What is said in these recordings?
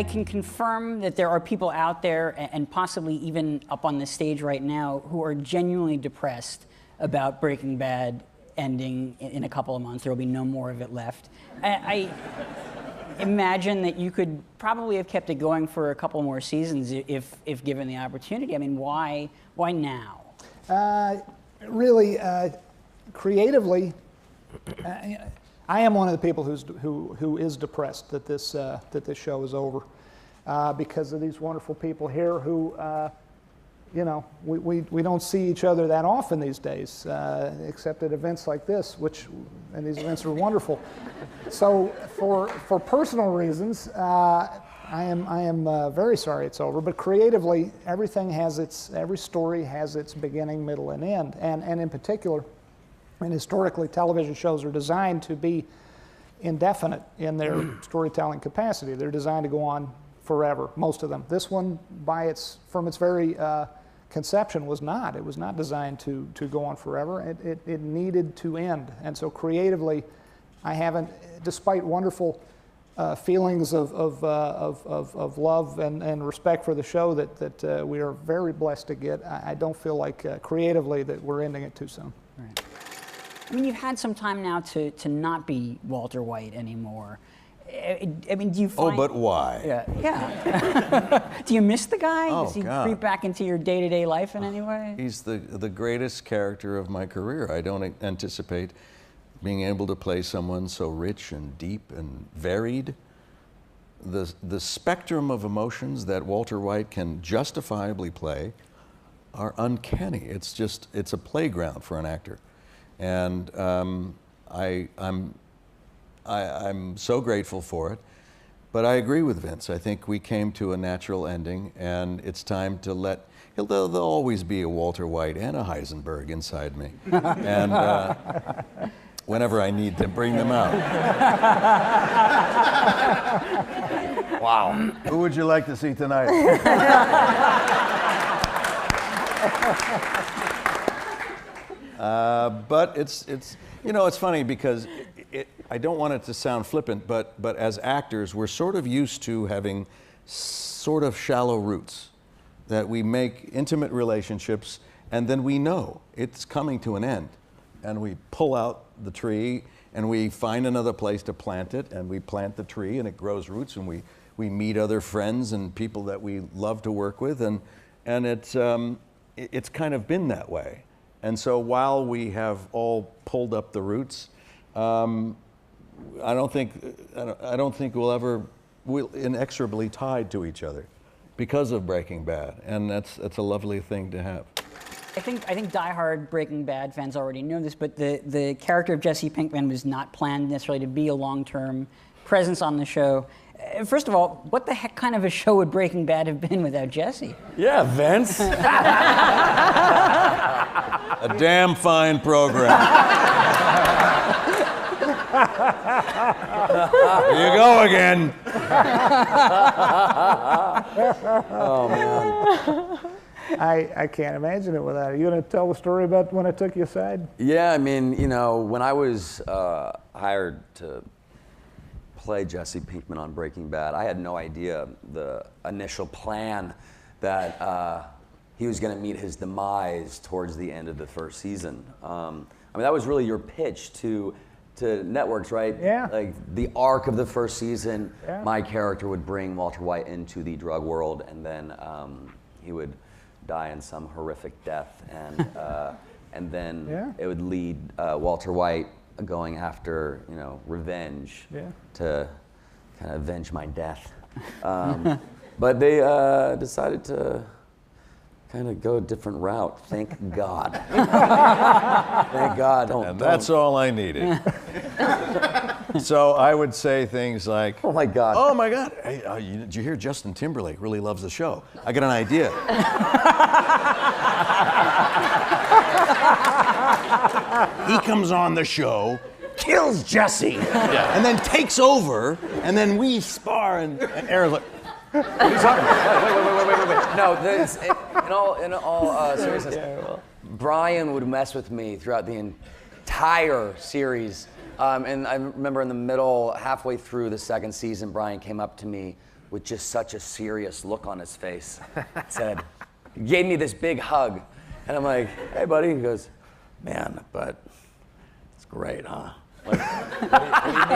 I can confirm that there are people out there, and possibly even up on the stage right now, who are genuinely depressed about Breaking Bad ending in a couple of months. There will be no more of it left. I imagine that you could probably have kept it going for a couple more seasons if given the opportunity. I mean, why now? Really, creatively, I am one of the people who is depressed that this show is over, because of these wonderful people here who, you know, we don't see each other that often these days, except at events like this, and these events are wonderful. So for personal reasons, I am very sorry it's over. But creatively, every story has its beginning, middle, and end, and in particular. And historically, television shows are designed to be indefinite in their storytelling capacity. They're designed to go on forever, most of them. This one, from its very conception, was not. It was not designed to go on forever. It needed to end. And so creatively, I haven't, despite wonderful feelings of love and respect for the show that we are very blessed to get, I don't feel like creatively that we're ending it too soon. Right. I mean, you've had some time now to not be Walter White anymore. I mean, do you find... Oh, but why? Yeah. Do you miss the guy? Oh, Does he God. creep back into your day-to-day life in any way? He's the greatest character of my career. I don't anticipate being able to play someone so rich and deep and varied. The spectrum of emotions that Walter White can justifiably play are uncanny. It's a playground for an actor. And I'm so grateful for it. But I agree with Vince. I think we came to a natural ending, and it's time to there'll always be a Walter White and a Heisenberg inside me. And whenever I need to bring them out. Wow. Who would you like to see tonight? But it's you know, it's funny because I don't want it to sound flippant, but as actors, we're sort of used to having sort of shallow roots, that we make intimate relationships and then we know it's coming to an end, and we pull out the tree and we find another place to plant it, and we plant the tree and it grows roots, and we meet other friends and people that we love to work with, and it's kind of been that way. And so while we have all pulled up the roots, I don't think we'll inexorably tied to each other because of Breaking Bad, and that's a lovely thing to have. I think diehard Breaking Bad fans already know this, but the character of Jesse Pinkman was not planned necessarily to be a long-term presence on the show. First of all, what the heck kind of a show would Breaking Bad have been without Jesse? Yeah, Vince. A damn fine program. Here you go again. Oh, man. I can't imagine it without it. You going to tell the story about when I took you aside? Yeah, I mean, you know, when I was hired to play Jesse Pinkman on Breaking Bad, I had no idea the initial plan that he was going to meet his demise towards the end of the first season. I mean, that was really your pitch to networks, right? Yeah. Like the arc of the first season, yeah. My character would bring Walter White into the drug world, and then he would die in some horrific death, and then yeah. It would lead Walter White going after, you know, revenge, yeah. to kind of avenge my death. But they decided to kind of go a different route. Thank God. Thank God. And that's all I needed. So I would say things like, Oh my God. "Oh my God, hey, did you hear Justin Timberlake really loves the show? I got an idea." He comes on the show, kills Jesse, and then takes over, and then we spar, and Aaron's like, What are you talking about? Wait. No, in all seriousness, Brian would mess with me throughout the entire series. And I remember in the middle, halfway through the second season, Brian came up to me with just such a serious look on his face. Said, he gave me this big hug. And I'm like, hey, buddy. He goes, man, but it's great, huh? Like, what do you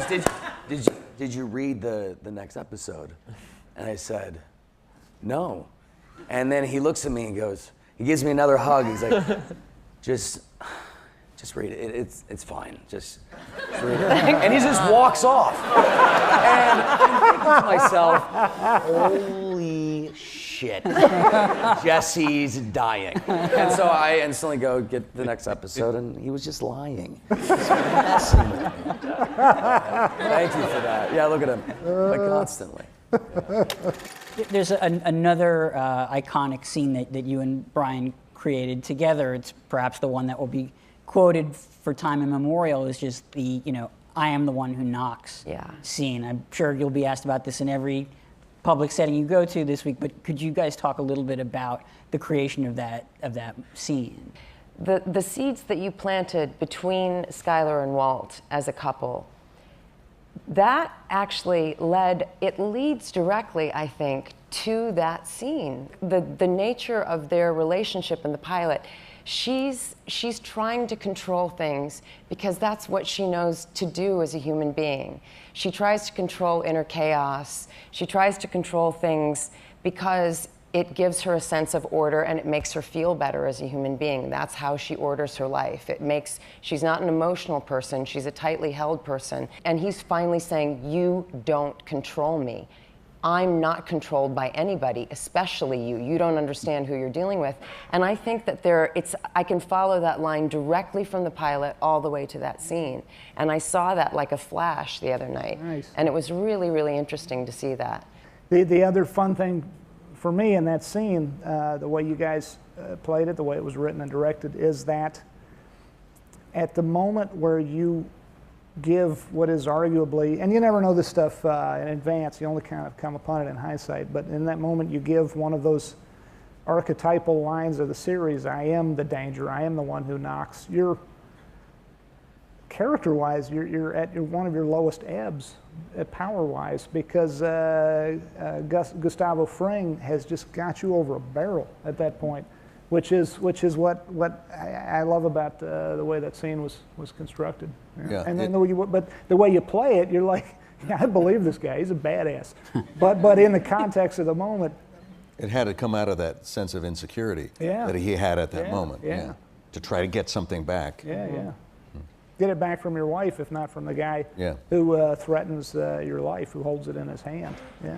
mean? He goes, did you read the next episode? And I said, no. And then he looks at me and goes, he gives me another hug. He's like, just read it. It's fine. Just read it. And he just walks off. And I'm thinking to myself, holy shit, Jesse's dying. And so I instantly go get the next episode, and he was just lying. Just messing with me. Thank you for that. Yeah, look at him. Like constantly. There's another iconic scene that you and Brian created together. It's perhaps the one that will be quoted for time immemorial, is just the, I am the one who knocks scene. I'm sure you'll be asked about this in every public setting you go to this week, but could you guys talk a little bit about the creation of that scene? The seeds that you planted between Skylar and Walt as a couple, that actually leads directly, I think, to that scene. The nature of their relationship in the pilot, she's trying to control things because that's what she knows to do as a human being. She tries to control inner chaos. She tries to control things because it gives her a sense of order and it makes her feel better as a human being. That's how she orders her life. She's not an emotional person, she's a tightly held person. And he's finally saying, you don't control me. I'm not controlled by anybody, especially you. You don't understand who you're dealing with. And I think that I can follow that line directly from the pilot all the way to that scene. And I saw that like a flash the other night. Nice. And it was really, really interesting to see that. The other fun thing for me in that scene, the way you guys played it, the way it was written and directed, is that at the moment where you give what is arguably, and you never know this stuff in advance, you only kind of come upon it in hindsight, but in that moment you give one of those archetypal lines of the series, I am the danger, I am the one who knocks. You're, character-wise, you're at one of your lowest ebbs, power-wise, because Gustavo Fring has just got you over a barrel at that point, which is what I love about the way that scene was constructed. Yeah, and then the way you play it, you're like, yeah, I believe this guy. He's a badass. but in the context of the moment, it had to come out of that sense of insecurity that he had at that moment. Yeah. To try to get something back. Yeah. Get it back from your wife, if not from the guy Yeah. who threatens your life, who holds it in his hand. Yeah.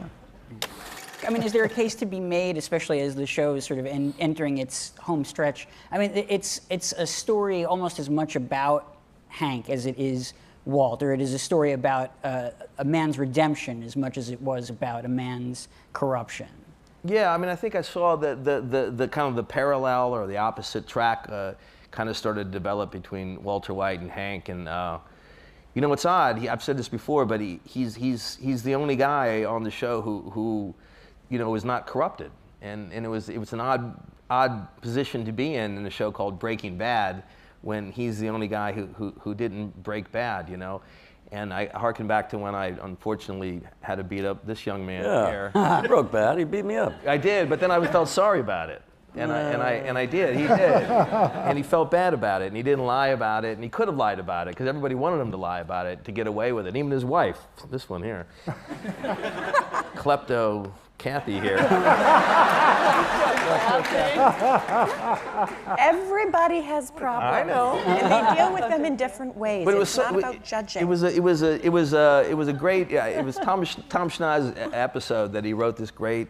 I mean, is there a case to be made, especially as the show is sort of entering its home stretch? I mean, it's a story almost as much about Hank as it is Walt, or it is a story about a man's redemption as much as it was about a man's corruption. Yeah, I mean, I think I saw the kind of the parallel or the opposite track kind of started to develop between Walter White and Hank, and you know, it's odd. I've said this before, but he's the only guy on the show who you know, is not corrupted, and it was an odd position to be in a show called Breaking Bad, when he's the only guy who didn't break bad, you know. And I harken back to when I unfortunately had to beat up this young man here. I broke bad. He beat me up. I did, but then I felt sorry about it. And I did. He did. And he felt bad about it, and he didn't lie about it, and he could have lied about it because everybody wanted him to lie about it to get away with it. Even his wife, this one here, klepto Kathy here. Everybody has problems. I know. And they deal with them in different ways. But it's not about judging. It was a great. Yeah, it was Tom Schneid's episode that he wrote this great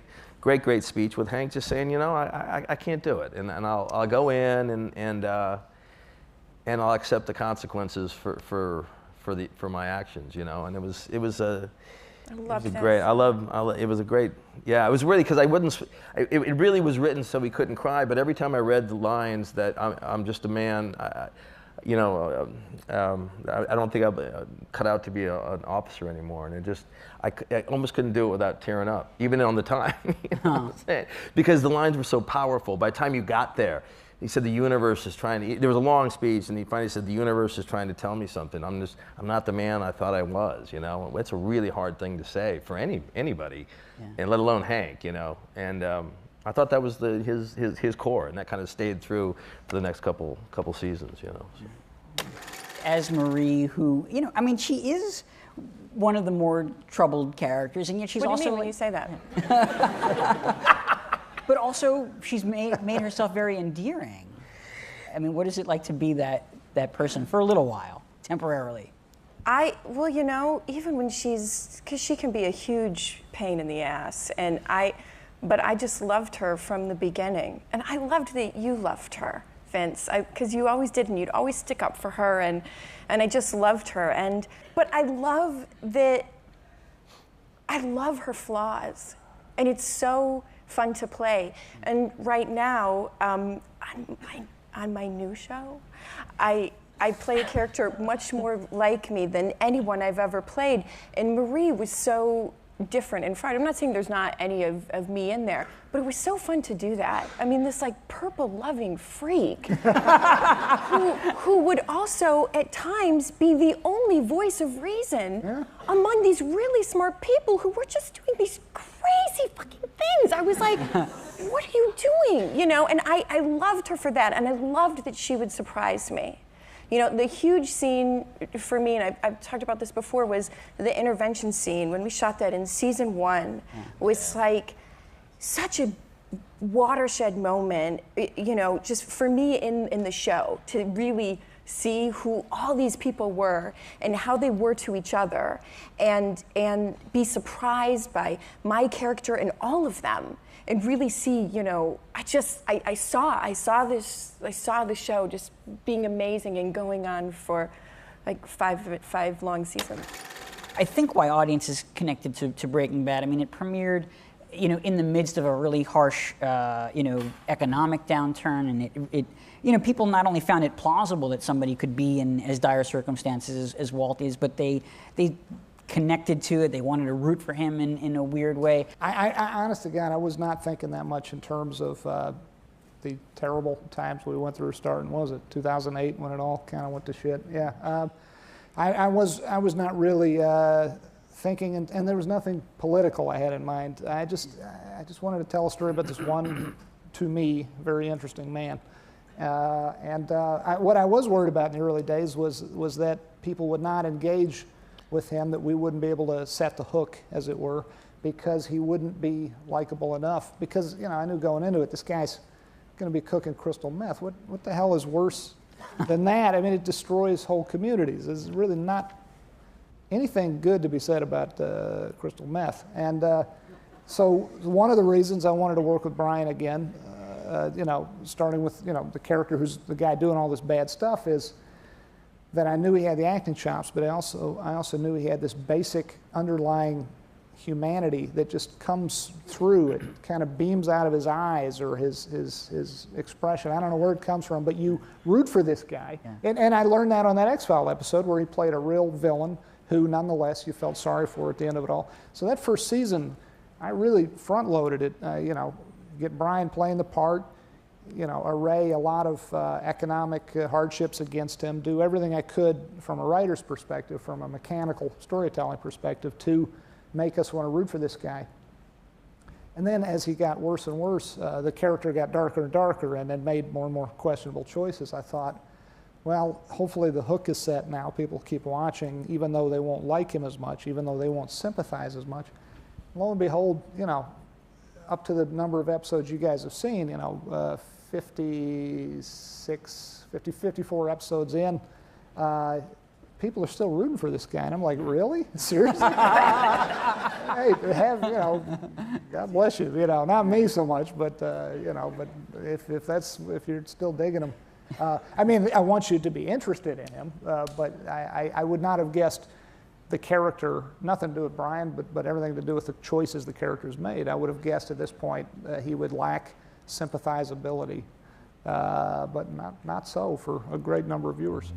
speech with Hank just saying, you know, I can't do it, and I'll go in and I'll accept the consequences for my actions, you know. And it was great. It was a great. Yeah, it was really because it really was written so he couldn't cry. But every time I read the lines that I'm just a man, I don't think I'm cut out to be an officer anymore. And I almost couldn't do it without tearing up, even on the time. You know what I'm saying? Because the lines were so powerful. By the time you got there, he said the universe is trying to, there was a long speech, and he finally said the universe is trying to tell me something. I'm not the man I thought I was, you know. It's a really hard thing to say for anybody, and let alone Hank, you know. And I thought that was his core, and that kind of stayed through for the next couple seasons, you know. So. As Marie, who, you know, I mean, she is one of the more troubled characters, and yet she's What do you also mean when you say that? But also, she's made herself very endearing. I mean, what is it like to be that person for a little while, temporarily? Well, you know, even when because she can be a huge pain in the ass, but I just loved her from the beginning. And I loved that you loved her, Vince, because you always did, and you'd always stick up for her, and I just loved her. But I love her flaws, and it's so fun to play. And right now, on my new show, I play a character much more like me than anyone I've ever played. And Marie was so different and fried. I'm not saying there's not any of me in there, but it was so fun to do that. I mean, this like purple-loving freak who would also at times be the only voice of reason among these really smart people who were just doing these crazy fucking things. I was like, what are you doing? You know, and I loved her for that, and I loved that she would surprise me. You know, the huge scene for me, and I've talked about this before, was the intervention scene. When we shot that in season 1, was like such a watershed moment, you know, just for me in the show, to really see who all these people were and how they were to each other, and be surprised by my character and all of them. And really see, you know, I saw the show just being amazing and going on for like five long seasons. I think why audiences connected to Breaking Bad, I mean, it premiered, you know, in the midst of a really harsh, you know, economic downturn, and it you know, people not only found it plausible that somebody could be in as dire circumstances as Walt is, but they connected to it. They wanted to root for him in a weird way. I honest to God, I was not thinking that much in terms of the terrible times we went through starting, was it 2008 when it all kind of went to shit? Yeah. I was not really thinking, and there was nothing political I had in mind. I just wanted to tell a story about this one, to me, very interesting man. What I was worried about in the early days was that people would not engage with him, that we wouldn't be able to set the hook, as it were, because he wouldn't be likable enough. Because, you know, I knew going into it, this guy's going to be cooking crystal meth. What the hell is worse than that? I mean, it destroys whole communities. There's really not anything good to be said about crystal meth. And so one of the reasons I wanted to work with Brian again, you know, starting with, you know, the character who's the guy doing all this bad stuff, is that I knew he had the acting chops, but I also knew he had this basic underlying humanity that just comes through. It kind of beams out of his eyes or his expression. I don't know where it comes from, but you root for this guy. Yeah. And I learned that on that X-File episode where he played a real villain who, nonetheless, you felt sorry for at the end of it all. So that first season, I really front-loaded it. You know, get Brian playing the part, you know, array a lot of economic hardships against him, do everything I could from a writer's perspective, from a mechanical storytelling perspective, to make us want to root for this guy. And then as he got worse and worse, the character got darker and darker and then made more and more questionable choices. I thought, well, hopefully the hook is set now. People keep watching, even though they won't like him as much, even though they won't sympathize as much. Lo and behold, you know, up to the number of episodes you guys have seen, you know, 54 episodes in, people are still rooting for this guy. And I'm like, really? Seriously? Hey, you know, God bless you. You know, not me so much, but, you know, but if you're still digging him. I mean, I want you to be interested in him, but I would not have guessed the character, nothing to do with Brian, but everything to do with the choices the character's made. I would have guessed at this point he would lack sympathizability but not so for a great number of viewers.